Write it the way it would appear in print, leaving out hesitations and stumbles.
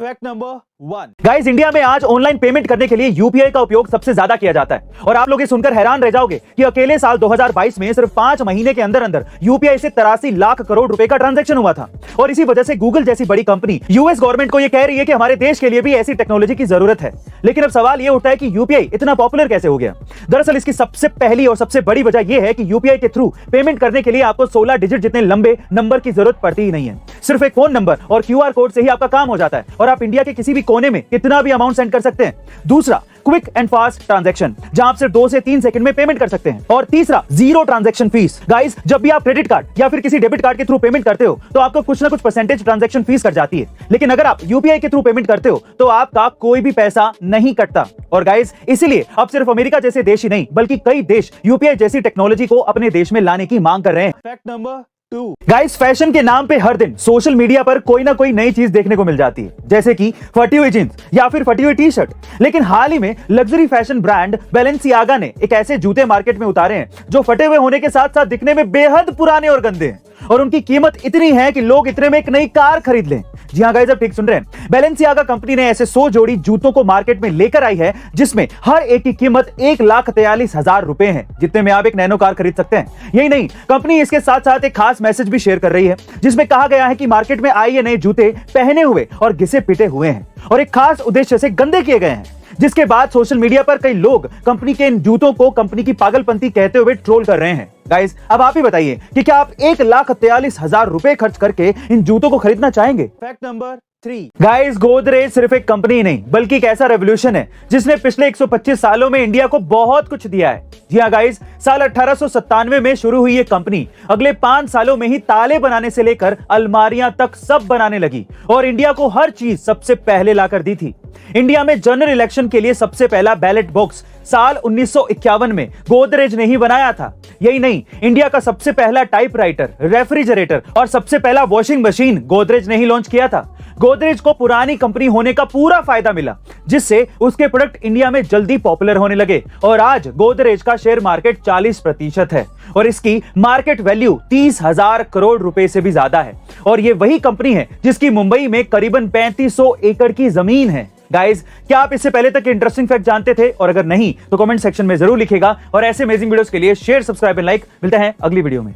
Fact number 1 guys, India में आज online payment करने के लिए यूपीआई का उपयोग सबसे ज्यादा किया जाता है। और आप लोग ये सुनकर हैरान रह जाओगे कि अकेले साल 2022 में सिर्फ 5 महीने के अंदर अंदर यूपीआई से 83 लाख करोड़ रुपए का ट्रांजैक्शन हुआ था। और इसी वजह से गूगल जैसी बड़ी कंपनी यूएस गवर्नमेंट को ये कह रही है कि हमारे देश के लिए भी ऐसी टेक्नोलॉजी की जरूरत है। लेकिन अब सवाल ये उठता है कि यूपीआई इतना पॉपुलर कैसे हो गया। दरअसल इसकी सबसे पहली और सबसे बड़ी वजह यह है कि यूपीआई के थ्रू पेमेंट करने के लिए आपको 16 डिजिट जितने लंबे नंबर की जरूरत पड़ती ही नहीं है। सिर्फ एक फोन नंबर और क्यूआर कोड से ही आपका काम हो जाता है और आप इंडिया के किसी भी कोने में कितना भी अमाउंट सेंड कर सकते हैं। दूसरा, क्विक एंड फास्ट ट्रांजैक्शन, जहां आप सिर्फ 2 से 3 सेकंड में पेमेंट कर सकते हैं। और तीसरा, जीरो ट्रांजैक्शन फीस। गाइस, जब भी आप क्रेडिट कार्ड या फिर किसी डेबिट कार्ड के थ्रू पेमेंट करते हो तो आपको कुछ ना कुछ परसेंटेज ट्रांजैक्शन फीस कट जाती है। लेकिन अगर आप यूपीआई के थ्रू पेमेंट करते हो तो आपका कोई भी पैसा नहीं कटता। और गाइस, इसीलिए अब सिर्फ अमेरिका जैसे देश ही नहीं बल्कि कई देश यूपीआई जैसी टेक्नोलॉजी को अपने देश में लाने की मांग कर रहे हैं। फैक्ट नंबर 2 गाइस, फैशन के नाम पे हर दिन सोशल मीडिया पर कोई ना कोई नई चीज देखने को मिल जाती है, जैसे कि फटी हुई जींस या फिर फटी हुई टी शर्ट। लेकिन हाल ही में लग्जरी फैशन ब्रांड बैलेंसियागा ने एक ऐसे जूते मार्केट में उतारे हैं जो फटे हुए होने के साथ साथ दिखने में बेहद पुराने और गंदे हैं। और उनकी कीमत इतनी है कि लोग इतने में एक नई कार खरीद लें। जी हां गाइस, आप ठीक सुन रहे हैं। बैलेंसियागा कंपनी ने ऐसे 100 जोड़ी जूतों को मार्केट में लेकर आई है जिसमें हर एक की कीमत 1,43,000 रुपए है, जितने में आप एक नैनो कार खरीद सकते हैं। यही नहीं, कंपनी इसके साथ साथ एक खास मैसेज भी शेयर कर रही है जिसमें कहा गया है कि मार्केट में आए ये नए जूते पहने हुए और घिसे पिटे हुए हैं और एक खास उद्देश्य से गंदे किए गए हैं। जिसके बाद सोशल मीडिया पर कई लोग कंपनी के इन जूतों को कंपनी की पागलपंती कहते हुए ट्रोल कर रहे हैं। गाइस, अब आप ही बताइए कि क्या आप 1,43,000 रुपए खर्च करके इन जूतों को खरीदना चाहेंगे। फैक्ट नंबर 3 गाइस, गोदरेज सिर्फ एक कंपनी ही नहीं बल्कि एक ऐसा रेवोल्यूशन है जिसने पिछले 125 सालों में इंडिया को बहुत कुछ दिया है। जी हां गाइस, साल 1897 में शुरू हुई ये कंपनी अगले 5 सालों में ही ताले बनाने से लेकर अलमारियां तक सब बनाने लगी और इंडिया को हर चीज सबसे पहले लाकर दी थी। इंडिया में जनरल इलेक्शन के लिए सबसे पहला बैलेट बॉक्स साल 1951 में गोदरेज ने ही बनाया था। यही नहीं, इंडिया का सबसे पहला टाइपराइटर, रेफ्रिजरेटर और सबसे पहला वॉशिंग मशीन गोदरेज ने ही लॉन्च किया था। गोदरेज को पुरानी कंपनी होने का पूरा फायदा मिला जिससे उसके प्रोडक्ट इंडिया में जल्दी पॉपुलर होने लगे और आज गोदरेज का शेयर मार्केट 40% है और इसकी मार्केट वैल्यू 30,000 करोड़ रुपए से भी ज्यादा है। और ये वही कंपनी है जिसकी मुंबई में करीबन 3500 एकड़ की जमीन है। गाइस, क्या आप इससे पहले तक इंटरेस्टिंग फैक्ट जानते थे? और अगर नहीं तो कमेंट सेक्शन में जरूर लिखिएगा और ऐसे अमेजिंग वीडियोस के लिए शेयर, सब्सक्राइब एंड लाइक। मिलते हैं अगली वीडियो में।